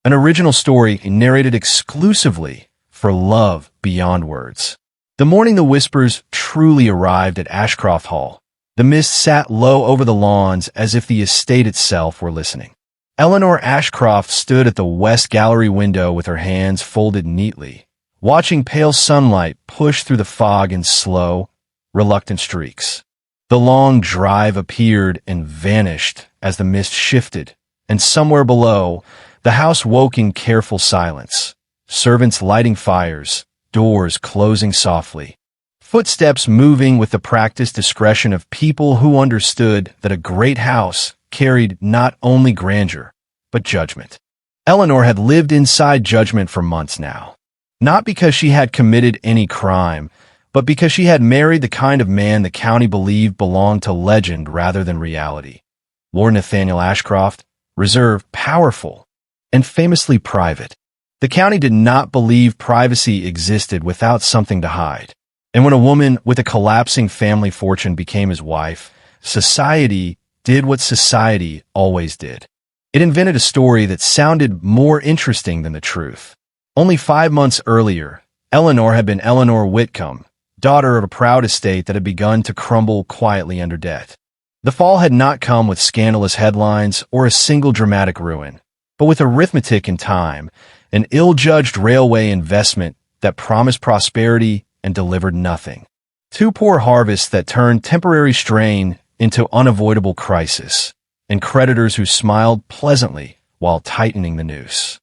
an original story narrated exclusively for love beyond words. The morning the whispers truly arrived at Ashcroft Hall, the mist sat low over the lawns as if the estate itself were listening. Eleanor Ashcroft stood at the west gallery window with her hands folded neatly, watching pale sunlight push through the fog in slow, reluctant streaks. The long drive appeared and vanished as the mist shifted, and somewhere below, the house woke in careful silence. Servants lighting fires, doors closing softly. Footsteps moving with the practiced discretion of people who understood that a great house carried not only grandeur, but judgment. Eleanor had lived inside judgment for months now. Not because she had committed any crime, but because she had married the kind of man the county believed belonged to legend rather than reality. Lord Nathaniel Ashcroft, reserved, powerful, and famously private. The county did not believe privacy existed without something to hide. And when a woman with a collapsing family fortune became his wife, society did what society always did. It invented a story that sounded more interesting than the truth. Only 5 months earlier, Eleanor had been Eleanor Whitcomb, daughter of a proud estate that had begun to crumble quietly under debt. The fall had not come with scandalous headlines or a single dramatic ruin, but with arithmetic in time, an ill-judged railway investment that promised prosperity and delivered nothing. 2 poor harvests that turned temporary strain into unavoidable crisis, and creditors who smiled pleasantly while tightening the noose.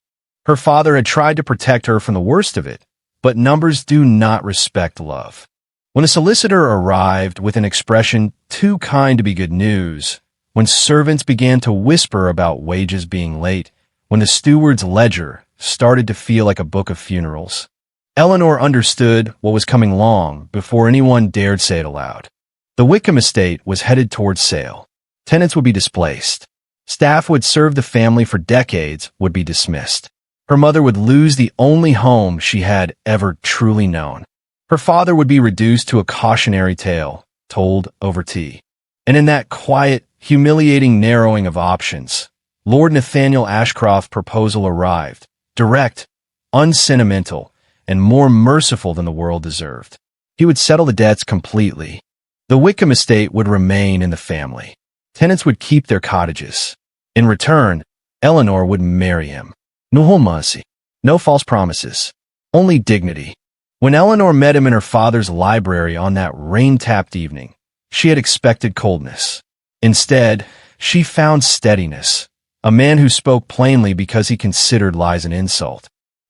Her father had tried to protect her from the worst of it, but numbers do not respect love. When a solicitor arrived with an expression too kind to be good news, when servants began to whisper about wages being late, when the steward's ledger started to feel like a book of funerals, Eleanor understood what was coming long before anyone dared say it aloud. The Whitcomb estate was headed towards sale. Tenants would be displaced. Staff who had served the family for decades would be dismissed. Her mother would lose the only home she had ever truly known. Her father would be reduced to a cautionary tale, told over tea. And in that quiet, humiliating narrowing of options, Lord Nathaniel Ashcroft's proposal arrived, direct, unsentimental, and more merciful than the world deserved. He would settle the debts completely. The Whitcomb estate would remain in the family. Tenants would keep their cottages. In return, Eleanor would marry him. No hulmasi, no false promises, only dignity. When Eleanor met him in her father's library on that rain-tapped evening, she had expected coldness. Instead, she found steadiness, a man who spoke plainly because he considered lies an insult.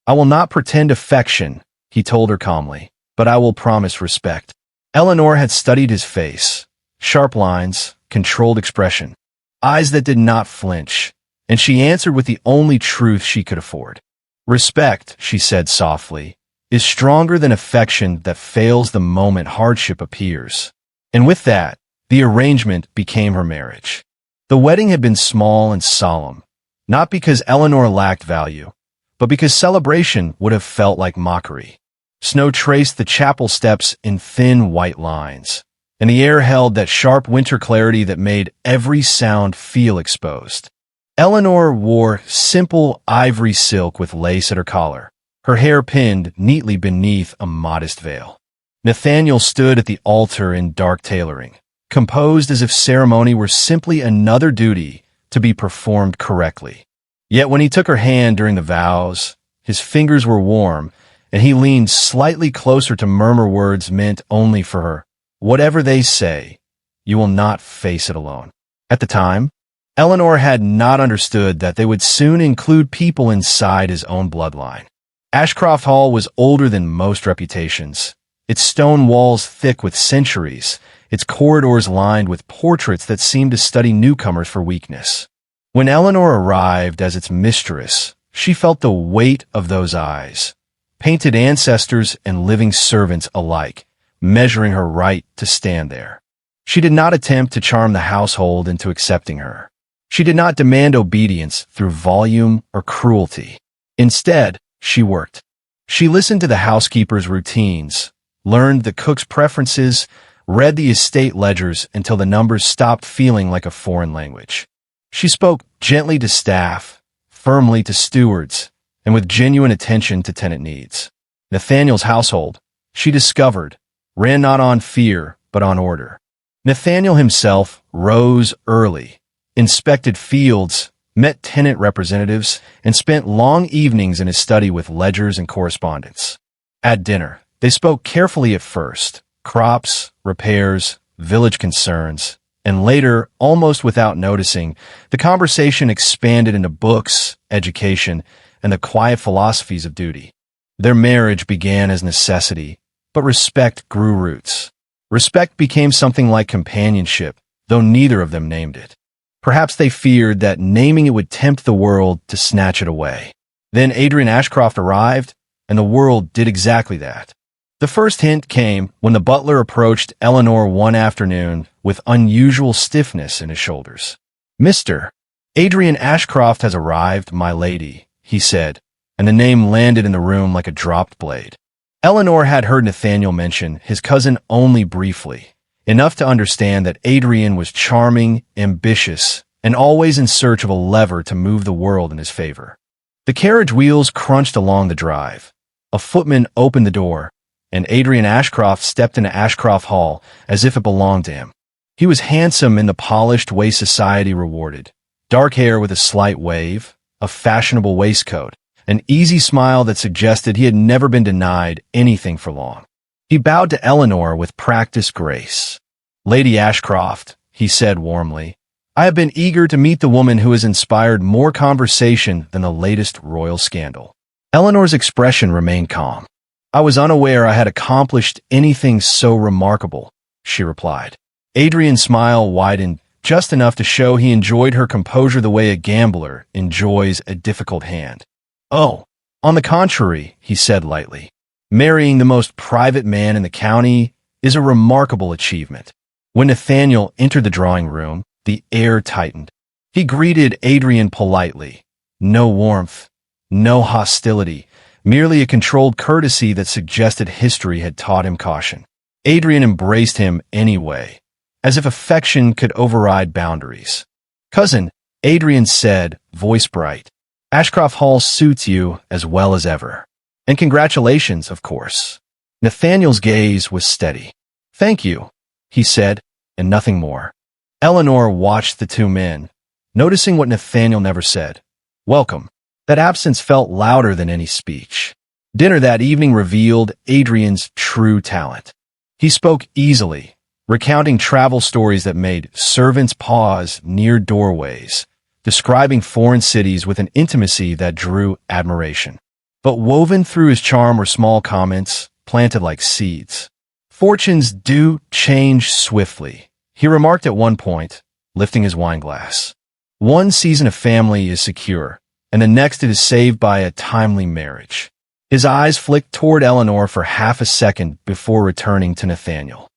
"I will not pretend affection," he told her calmly, "but I will promise respect." Eleanor had studied his face, sharp lines, controlled expression, eyes that did not flinch, and she answered with the only truth she could afford. "Respect," she said softly, "is stronger than affection that fails the moment hardship appears." And with that, the arrangement became her marriage. The wedding had been small and solemn, not because Eleanor lacked value, but because celebration would have felt like mockery. Snow traced the chapel steps in thin white lines, and the air held that sharp winter clarity that made every sound feel exposed. Eleanor wore simple ivory silk with lace at her collar, her hair pinned neatly beneath a modest veil. Nathaniel stood at the altar in dark tailoring, composed as if ceremony were simply another duty to be performed correctly. Yet when he took her hand during the vows, his fingers were warm, and he leaned slightly closer to murmur words meant only for her. "Whatever they say, you will not face it alone." At the time, Eleanor had not understood that they would soon include people inside his own bloodline. Ashcroft Hall was older than most reputations, its stone walls thick with centuries, its corridors lined with portraits that seemed to study newcomers for weakness. When Eleanor arrived as its mistress, she felt the weight of those eyes, painted ancestors and living servants alike, measuring her right to stand there. She did not attempt to charm the household into accepting her. She did not demand obedience through volume or cruelty. Instead, she worked. She listened to the housekeeper's routines, learned the cook's preferences, read the estate ledgers until the numbers stopped feeling like a foreign language. She spoke gently to staff, firmly to stewards and with genuine attention to tenant needs. Nathaniel's household, she discovered, ran not on fear but on order. Nathaniel himself rose early, inspected fields, met tenant representatives, and spent long evenings in his study with ledgers and correspondence. At dinner, they spoke carefully at first, crops, repairs, village concerns, and later, almost without noticing, the conversation expanded into books, education, and the quiet philosophies of duty. Their marriage began as necessity, but respect grew roots. Respect became something like companionship, though neither of them named it. Perhaps they feared that naming it would tempt the world to snatch it away. Then Adrian Ashcroft arrived, and the world did exactly that. The first hint came when the butler approached Eleanor one afternoon with unusual stiffness in his shoulders. "Mr. Adrian Ashcroft has arrived, my lady," he said, and the name landed in the room like a dropped blade. Eleanor had heard Nathaniel mention his cousin only briefly, enough to understand that Adrian was charming, ambitious, and always in search of a lever to move the world in his favor. The carriage wheels crunched along the drive. A footman opened the door, and Adrian Ashcroft stepped into Ashcroft Hall as if it belonged to him. He was handsome in the polished way society rewarded. Dark hair with a slight wave, a fashionable waistcoat, an easy smile that suggested he had never been denied anything for long. He bowed to Eleanor with practiced grace. "Lady Ashcroft," he said warmly, "I have been eager to meet the woman who has inspired more conversation than the latest royal scandal." Eleanor's expression remained calm. "I was unaware I had accomplished anything so remarkable," she replied. Adrian's smile widened just enough to show he enjoyed her composure the way a gambler enjoys a difficult hand. "Oh, on the contrary," he said lightly, "marrying the most private man in the county is a remarkable achievement." When Nathaniel entered the drawing room, the air tightened. He greeted Adrian politely. No warmth, no hostility, merely a controlled courtesy that suggested history had taught him caution. Adrian embraced him anyway, as if affection could override boundaries. "Cousin," Adrian said, voice bright, "Ashcroft Hall suits you as well as ever. And congratulations, of course." Nathaniel's gaze was steady. "Thank you," he said, and nothing more. Eleanor watched the two men, noticing what Nathaniel never said. "Welcome." That absence felt louder than any speech. Dinner that evening revealed Adrian's true talent. He spoke easily, recounting travel stories that made servants pause near doorways, describing foreign cities with an intimacy that drew admiration. But woven through his charm were small comments, planted like seeds. "Fortunes do change swiftly," he remarked at one point, lifting his wineglass. "One season of family is secure, and the next it is saved by a timely marriage." His eyes flicked toward Eleanor for half a second before returning to Nathaniel.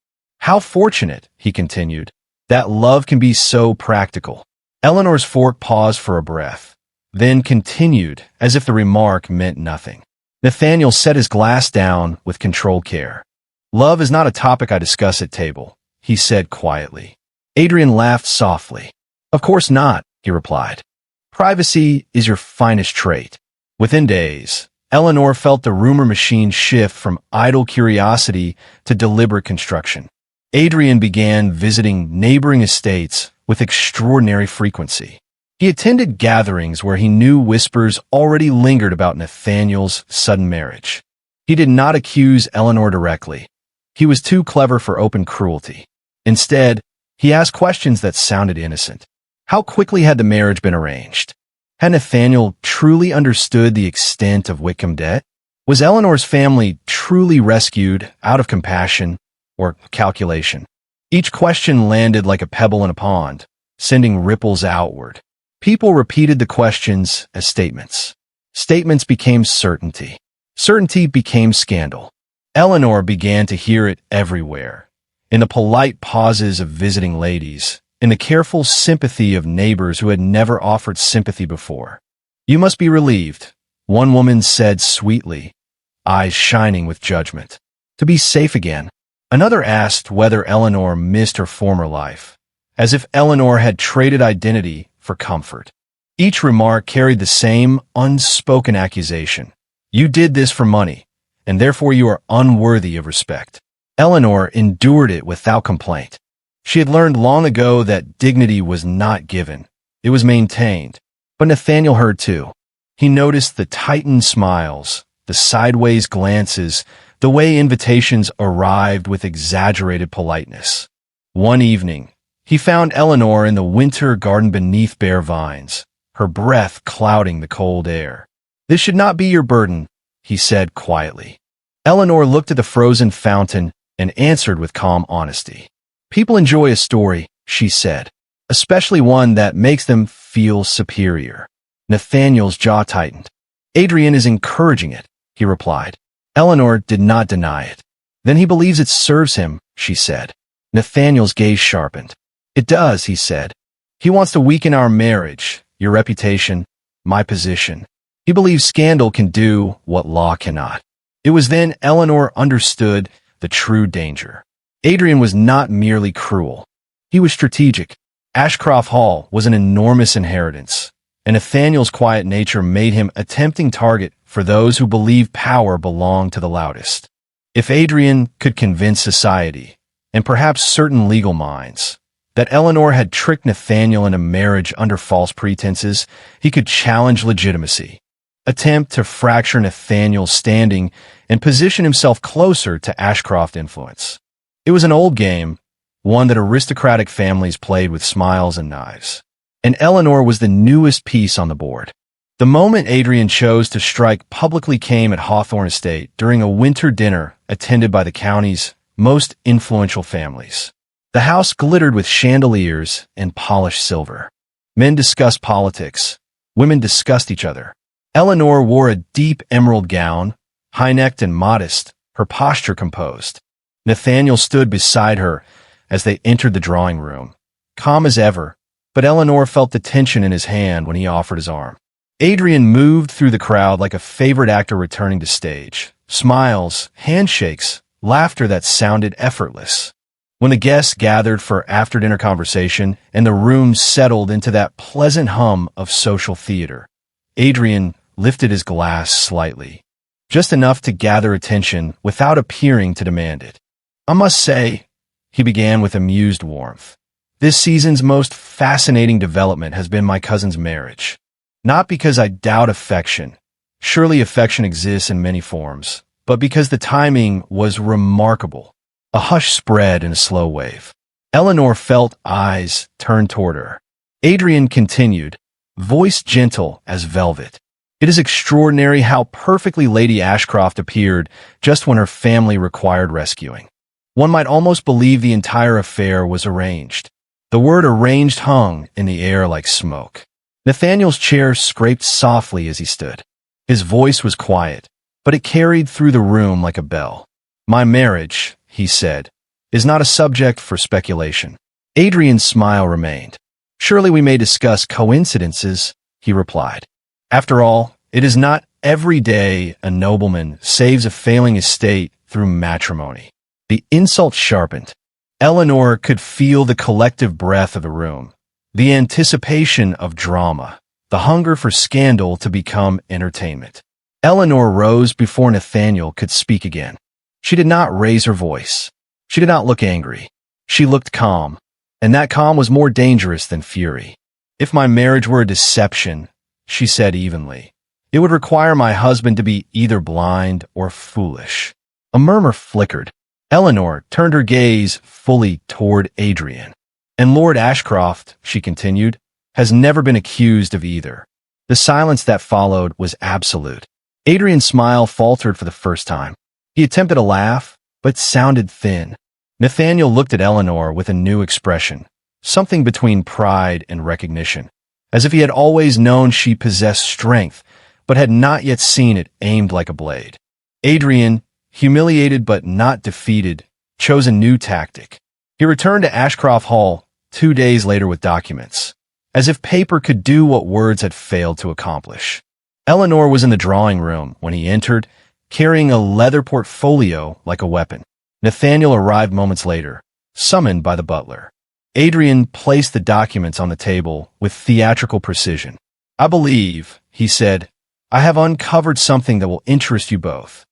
"How fortunate," he continued, "that love can be so practical." Eleanor's fork paused for a breath, then continued as if the remark meant nothing. Nathaniel set his glass down with controlled care. "Love is not a topic I discuss at table," he said quietly. Adrian laughed softly. "Of course not," he replied. "Privacy is your finest trait." Within days, Eleanor felt the rumor machine shift from idle curiosity to deliberate construction. Adrian began visiting neighboring estates with extraordinary frequency. He attended gatherings where he knew whispers already lingered about Nathaniel's sudden marriage. He did not accuse Eleanor directly. He was too clever for open cruelty. Instead, he asked questions that sounded innocent. How quickly had the marriage been arranged? Had Nathaniel truly understood the extent of Wickham debt? Was Eleanor's family truly rescued out of compassion or calculation? Each question landed like a pebble in a pond, sending ripples outward. People repeated the questions as statements. Statements became certainty. Certainty became scandal. Eleanor began to hear it everywhere, in the polite pauses of visiting ladies, in the careful sympathy of neighbors who had never offered sympathy before. "You must be relieved," one woman said sweetly, eyes shining with judgment. "To be safe again." Another asked whether Eleanor missed her former life, as if Eleanor had traded identity for comfort. Each remark carried the same unspoken accusation. You did this for money, and therefore you are unworthy of respect. Eleanor endured it without complaint. She had learned long ago that dignity was not given. It was maintained. But Nathaniel heard too. He noticed the tightened smiles, the sideways glances, the way invitations arrived with exaggerated politeness. One evening, he found Eleanor in the winter garden beneath bare vines, her breath clouding the cold air. This should not be your burden, he said quietly. Eleanor looked at the frozen fountain and answered with calm honesty. People enjoy a story, she said, especially one that makes them feel superior. Nathaniel's jaw tightened. Adrian is encouraging it, he replied. Eleanor did not deny it. Then he believes it serves him, she said. Nathaniel's gaze sharpened. It does, he said. He wants to weaken our marriage, your reputation, my position. He believes scandal can do what law cannot. It was then Eleanor understood the true danger. Adrian was not merely cruel. He was strategic. Ashcroft Hall was an enormous inheritance, and Nathaniel's quiet nature made him a tempting target for those who believe power belonged to the loudest. If Adrian could convince society, and perhaps certain legal minds, that Eleanor had tricked Nathaniel into marriage under false pretenses, he could challenge legitimacy, attempt to fracture Nathaniel's standing, and position himself closer to Ashcroft influence. It was an old game, one that aristocratic families played with smiles and knives. And Eleanor was the newest piece on the board. The moment Adrian chose to strike publicly came at Hawthorne Estate during a winter dinner attended by the county's most influential families. The house glittered with chandeliers and polished silver. Men discussed politics. Women discussed each other. Eleanor wore a deep emerald gown, high-necked and modest, her posture composed. Nathaniel stood beside her as they entered the drawing room, calm as ever, but Eleanor felt the tension in his hand when he offered his arm. Adrian moved through the crowd like a favorite actor returning to stage. Smiles, handshakes, laughter that sounded effortless. When the guests gathered for after-dinner conversation and the room settled into that pleasant hum of social theater, Adrian lifted his glass slightly, just enough to gather attention without appearing to demand it. I must say, he began with amused warmth, this season's most fascinating development has been my cousin's marriage. Not because I doubt affection. Surely affection exists in many forms, but because the timing was remarkable. A hush spread in a slow wave. Eleanor felt eyes turn toward her. Adrian continued, voice gentle as velvet. It is extraordinary how perfectly Lady Ashcroft appeared just when her family required rescuing. One might almost believe the entire affair was arranged. The word arranged hung in the air like smoke. Nathaniel's chair scraped softly as he stood. His voice was quiet, but it carried through the room like a bell. My marriage, he said, is not a subject for speculation. Adrian's smile remained. Surely we may discuss coincidences, he replied. After all, it is not every day a nobleman saves a failing estate through matrimony. The insult sharpened. Eleanor could feel the collective breath of the room, the anticipation of drama, the hunger for scandal to become entertainment. Eleanor rose before Nathaniel could speak again. She did not raise her voice. She did not look angry. She looked calm, and that calm was more dangerous than fury. If my marriage were a deception, she said evenly, it would require my husband to be either blind or foolish. A murmur flickered. Eleanor turned her gaze fully toward Adrian. And Lord Ashcroft, she continued, has never been accused of either. The silence that followed was absolute. Adrian's smile faltered for the first time. He attempted a laugh, but sounded thin. Nathaniel looked at Eleanor with a new expression, something between pride and recognition, as if he had always known she possessed strength, but had not yet seen it aimed like a blade. Adrian, humiliated but not defeated, chose a new tactic. He returned to Ashcroft Hall 2 days later with documents, as if paper could do what words had failed to accomplish. Eleanor was in the drawing room when he entered, carrying a leather portfolio like a weapon. Nathaniel arrived moments later, summoned by the butler. Adrian placed the documents on the table with theatrical precision. "I believe," he said, "I have uncovered something that will interest you both."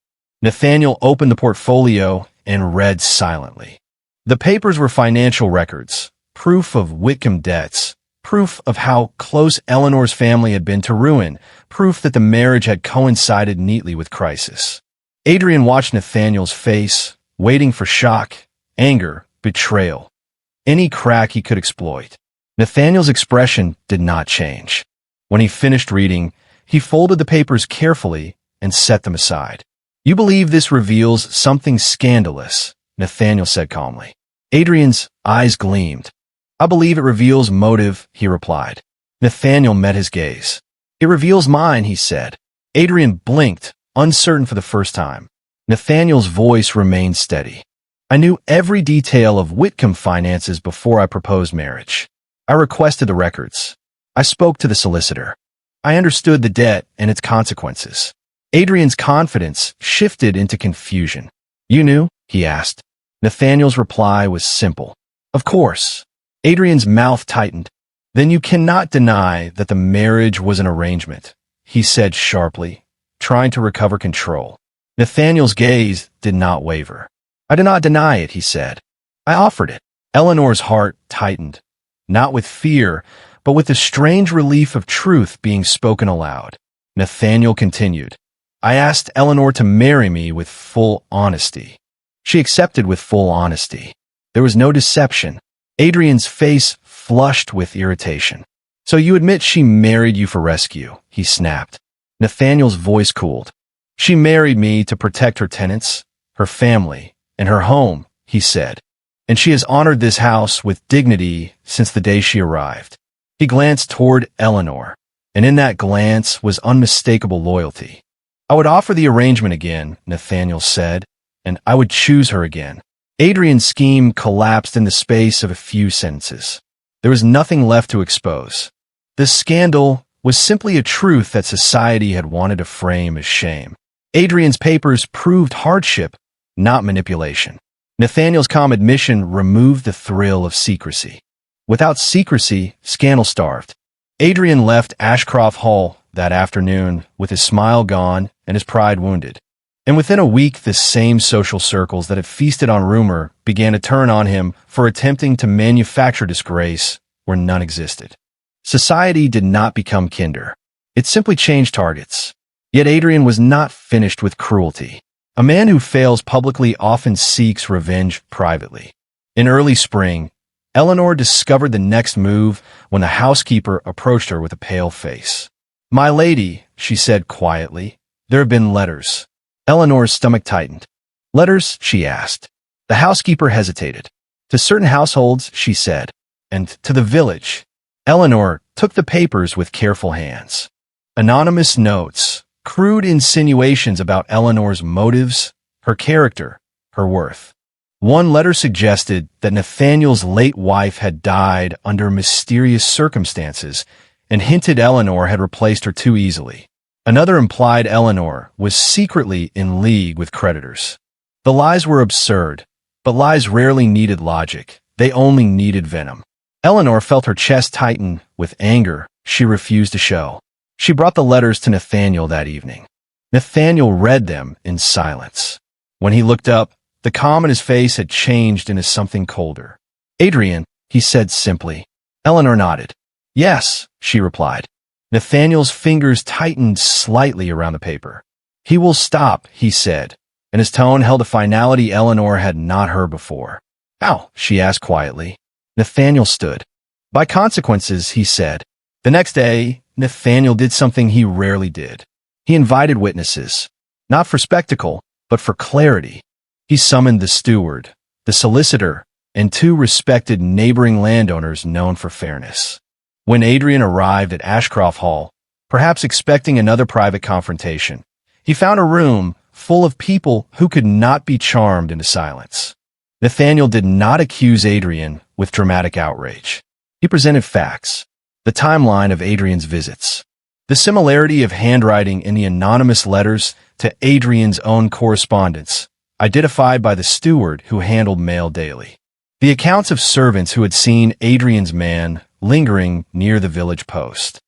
Nathaniel opened the portfolio and read silently. The papers were financial records, proof of Whitcomb debts, proof of how close Eleanor's family had been to ruin, proof that the marriage had coincided neatly with crisis. Adrian watched Nathaniel's face, waiting for shock, anger, betrayal, any crack he could exploit. Nathaniel's expression did not change. When he finished reading, he folded the papers carefully and set them aside. "You believe this reveals something scandalous," Nathaniel said calmly. Adrian's eyes gleamed. "I believe it reveals motive," he replied. Nathaniel met his gaze. "It reveals mine," he said. Adrian blinked, uncertain for the first time. Nathaniel's voice remained steady. "I knew every detail of Whitcomb finances before I proposed marriage. I requested the records. I spoke to the solicitor. I understood the debt and its consequences." Adrian's confidence shifted into confusion. "You knew?" he asked. Nathaniel's reply was simple. "Of course." Adrian's mouth tightened. "Then you cannot deny that the marriage was an arrangement," he said sharply, trying to recover control. Nathaniel's gaze did not waver. "I do not deny it," he said. "I offered it." Eleanor's heart tightened, not with fear, but with the strange relief of truth being spoken aloud. Nathaniel continued, "I asked Eleanor to marry me with full honesty. She accepted with full honesty. There was no deception." Adrian's face flushed with irritation. "So you admit she married you for rescue," he snapped. Nathaniel's voice cooled. "She married me to protect her tenants, her family, and her home," he said. "And she has honored this house with dignity since the day she arrived." He glanced toward Eleanor, and in that glance was unmistakable loyalty. "I would offer the arrangement again," Nathaniel said, "and I would choose her again." Adrian's scheme collapsed in the space of a few sentences. There was nothing left to expose. The scandal was simply a truth that society had wanted to frame as shame. Adrian's papers proved hardship, not manipulation. Nathaniel's calm admission removed the thrill of secrecy. Without secrecy, scandal starved. Adrian left Ashcroft Hall that afternoon with his smile gone and his pride wounded. And within a week, the same social circles that had feasted on rumor began to turn on him for attempting to manufacture disgrace where none existed. Society did not become kinder. It simply changed targets. Yet Adrian was not finished with cruelty. A man who fails publicly often seeks revenge privately. In early spring, Eleanor discovered the next move when the housekeeper approached her with a pale face. "My lady," she said quietly, "there have been letters." Eleanor's stomach tightened. "Letters?" she asked. The housekeeper hesitated. "To certain households," she said, "and to the village." Eleanor took the papers with careful hands. Anonymous notes, crude insinuations about Eleanor's motives, her character, her worth. One letter suggested that Nathaniel's late wife had died under mysterious circumstances and hinted Eleanor had replaced her too easily. Another implied Eleanor was secretly in league with creditors. The lies were absurd, but lies rarely needed logic. They only needed venom. Eleanor felt her chest tighten with anger she refused to show. She brought the letters to Nathaniel that evening. Nathaniel read them in silence. When he looked up, the calm in his face had changed into something colder. "Adrian," he said simply. Eleanor nodded. "Yes," she replied. Nathaniel's fingers tightened slightly around the paper. "He will stop," he said, and his tone held a finality Eleanor had not heard before. "How?" she asked quietly. Nathaniel stood. "By consequences," he said. The next day, Nathaniel did something he rarely did. He invited witnesses, not for spectacle, but for clarity. He summoned the steward, the solicitor, and two respected neighboring landowners known for fairness. When Adrian arrived at Ashcroft Hall, perhaps expecting another private confrontation, he found a room full of people who could not be charmed into silence. Nathaniel did not accuse Adrian with dramatic outrage. He presented facts, the timeline of Adrian's visits, the similarity of handwriting in the anonymous letters to Adrian's own correspondence, identified by the steward who handled mail daily. The accounts of servants who had seen Adrian's man lingering near the village post.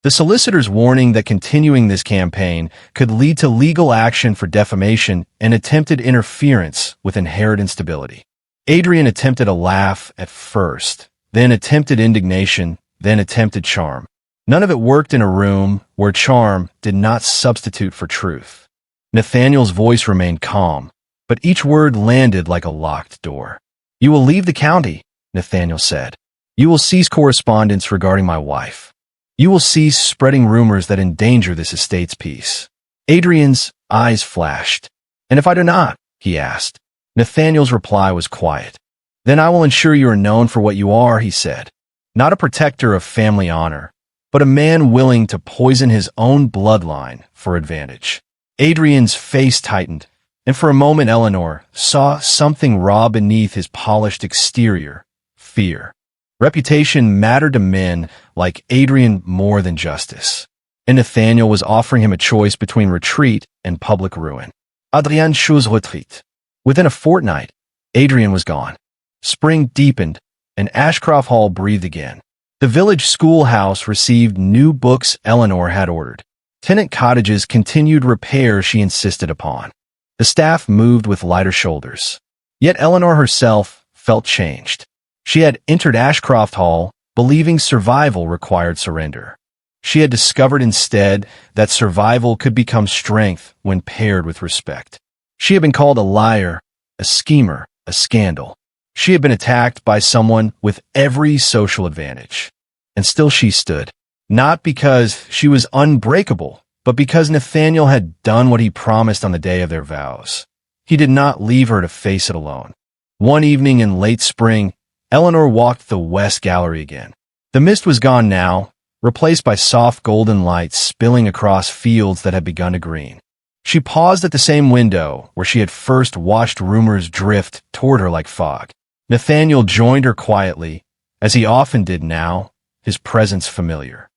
The solicitor's warning that continuing this campaign could lead to legal action for defamation and attempted interference with inherent stability. Adrian attempted a laugh at first, then attempted indignation, then attempted charm. None of it worked in a room where charm did not substitute for truth. Nathaniel's voice remained calm, but each word landed like a locked door. "You will leave the county," Nathaniel said. "You will cease correspondence regarding my wife. You will cease spreading rumors that endanger this estate's peace." Adrian's eyes flashed. "And if I do not?" he asked. Nathaniel's reply was quiet. "Then I will ensure you are known for what you are," he said. "Not a protector of family honor, but a man willing to poison his own bloodline for advantage." Adrian's face tightened, and for a moment Eleanor saw something raw beneath his polished exterior: fear. Reputation mattered to men like Adrian more than justice, and Nathaniel was offering him a choice between retreat and public ruin. Adrian chose retreat. Within a fortnight, Adrian was gone. Spring deepened, and Ashcroft Hall breathed again. The village schoolhouse received new books Eleanor had ordered. Tenant cottages continued repairs she insisted upon. The staff moved with lighter shoulders. Yet Eleanor herself felt changed. She had entered Ashcroft Hall believing survival required surrender. She had discovered instead that survival could become strength when paired with respect. She had been called a liar, a schemer, a scandal. She had been attacked by someone with every social advantage. And still she stood. Not because she was unbreakable, but because Nathaniel had done what he promised on the day of their vows. He did not leave her to face it alone. One evening in late spring, Eleanor walked the west gallery again. The mist was gone now, replaced by soft golden light spilling across fields that had begun to green. She paused at the same window where she had first watched rumors drift toward her like fog. Nathaniel joined her quietly, as he often did now, his presence familiar.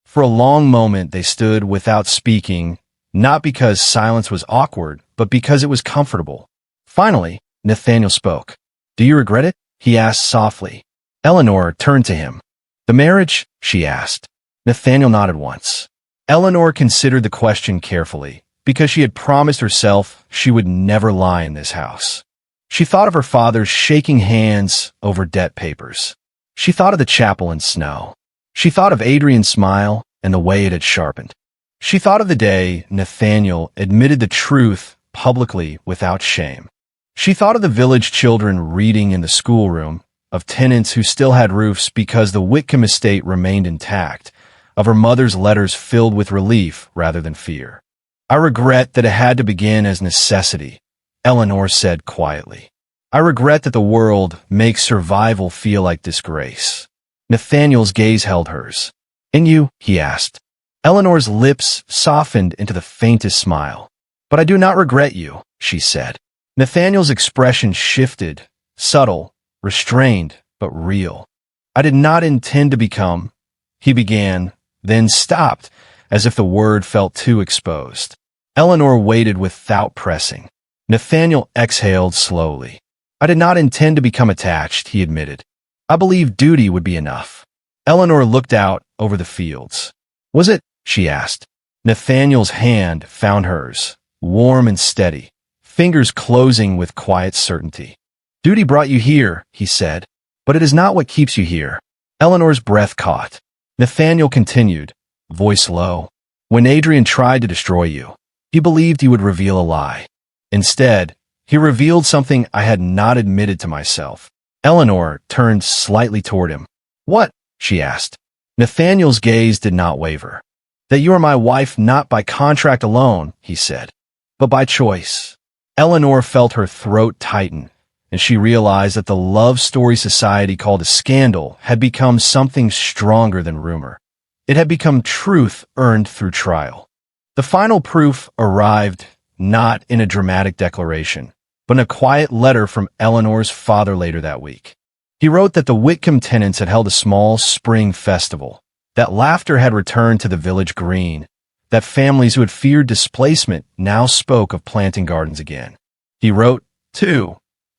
For a long moment they stood without speaking, not because silence was awkward, but because it was comfortable. Finally, Nathaniel spoke. "Do you regret it?" he asked softly. Eleanor turned to him. "The marriage?" she asked. Nathaniel nodded once. Eleanor considered the question carefully, because she had promised herself she would never lie in this house. She thought of her father's shaking hands over debt papers. She thought of the chapel in snow. She thought of Adrian's smile and the way it had sharpened. She thought of the day Nathaniel admitted the truth publicly without shame. She thought of the village children reading in the schoolroom, of tenants who still had roofs because the Whitcomb estate remained intact, of her mother's letters filled with relief rather than fear. "I regret that it had to begin as necessity," Eleanor said quietly. "I regret that the world makes survival feel like disgrace." Nathaniel's gaze held hers. "And you?" he asked. Eleanor's lips softened into the faintest smile. "But I do not regret you," she said. Nathaniel's expression shifted, subtle, restrained, but real. "I did not intend to become," he began, then stopped, as if the word felt too exposed. Eleanor waited without pressing. Nathaniel exhaled slowly. "I did not intend to become attached," he admitted. "I believed duty would be enough." Eleanor looked out over the fields. "Was it?" she asked. Nathaniel's hand found hers, warm and steady, fingers closing with quiet certainty. "Duty brought you here," he said, "but it is not what keeps you here." Eleanor's breath caught. Nathaniel continued, voice low. "When Adrian tried to destroy you, he believed he would reveal a lie. Instead, he revealed something I had not admitted to myself." Eleanor turned slightly toward him. "What?" she asked. Nathaniel's gaze did not waver. "That you are my wife not by contract alone," he said, "but by choice." Eleanor felt her throat tighten, and she realized that the love story society called a scandal had become something stronger than rumor. It had become truth earned through trial. The final proof arrived not in a dramatic declaration, but in a quiet letter from Eleanor's father later that week. He wrote that the Whitcomb tenants had held a small spring festival, that laughter had returned to the village green, that families who had feared displacement now spoke of planting gardens again. He wrote, too,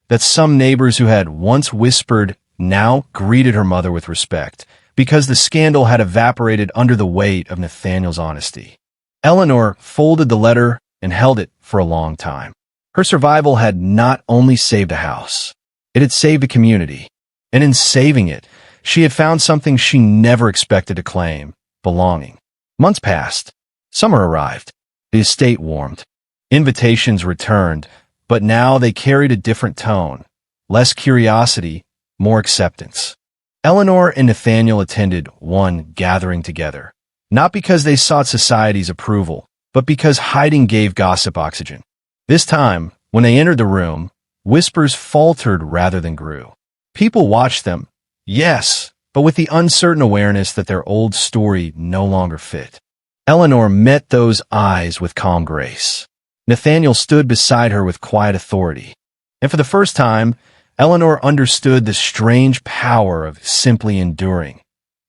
that some neighbors who had once whispered now greeted her mother with respect, because the scandal had evaporated under the weight of Nathaniel's honesty. Eleanor folded the letter and held it for a long time. Her survival had not only saved a house, it had saved a community. And in saving it, she had found something she never expected to claim: belonging. Months passed. Summer arrived. The estate warmed. Invitations returned, but now they carried a different tone. Less curiosity, more acceptance. Eleanor and Nathaniel attended one gathering together, not because they sought society's approval, but because hiding gave gossip oxygen. This time, when they entered the room, whispers faltered rather than grew. People watched them, yes, but with the uncertain awareness that their old story no longer fit. Eleanor met those eyes with calm grace. Nathaniel stood beside her with quiet authority. And for the first time, Eleanor understood the strange power of simply enduring,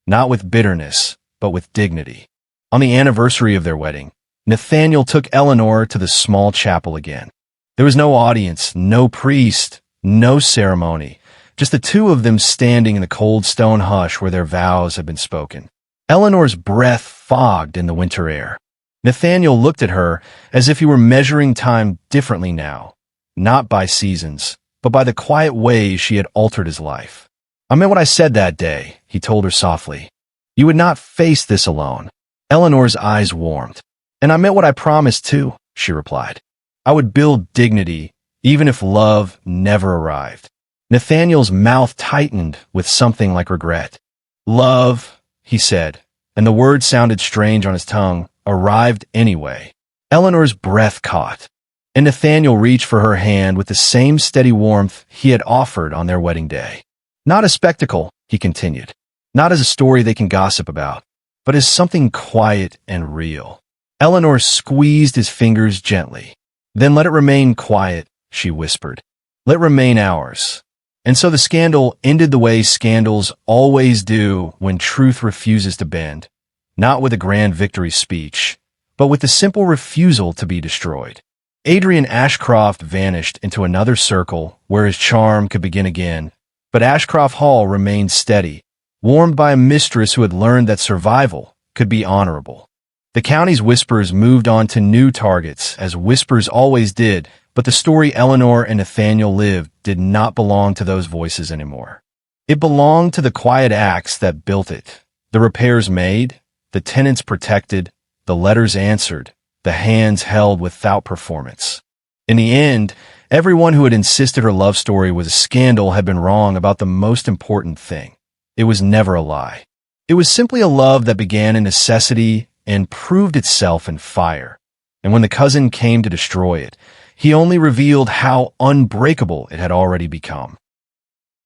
not with bitterness, but with dignity. On the anniversary of their wedding, Nathaniel took Eleanor to the small chapel again. There was no audience, no priest, no ceremony, just the two of them standing in the cold stone hush where their vows had been spoken. Eleanor's breath fogged in the winter air. Nathaniel looked at her as if he were measuring time differently now, not by seasons, but by the quiet ways she had altered his life. "I meant what I said that day," he told her softly. "You would not face this alone." Eleanor's eyes warmed. "And I meant what I promised too," she replied. "I would build dignity, even if love never arrived." Nathaniel's mouth tightened with something like regret. "Love," he said, and the word sounded strange on his tongue, "arrived anyway." Eleanor's breath caught, and Nathaniel reached for her hand with the same steady warmth he had offered on their wedding day. "Not a spectacle," he continued, "not as a story they can gossip about, but as something quiet and real." Eleanor squeezed his fingers gently. "Then let it remain quiet," she whispered. "Let it remain ours." And so the scandal ended the way scandals always do when truth refuses to bend, not with a grand victory speech, but with the simple refusal to be destroyed. Adrian Ashcroft vanished into another circle where his charm could begin again, but Ashcroft Hall remained steady, warmed by a mistress who had learned that survival could be honorable. The county's whispers moved on to new targets, as whispers always did, but the story Eleanor and Nathaniel lived did not belong to those voices anymore. It belonged to the quiet acts that built it, the repairs made, the tenants protected, the letters answered, the hands held without performance. In the end, everyone who had insisted her love story was a scandal had been wrong about the most important thing. It was never a lie. It was simply a love that began in necessity and proved itself in fire. And when the cousin came to destroy it, he only revealed how unbreakable it had already become.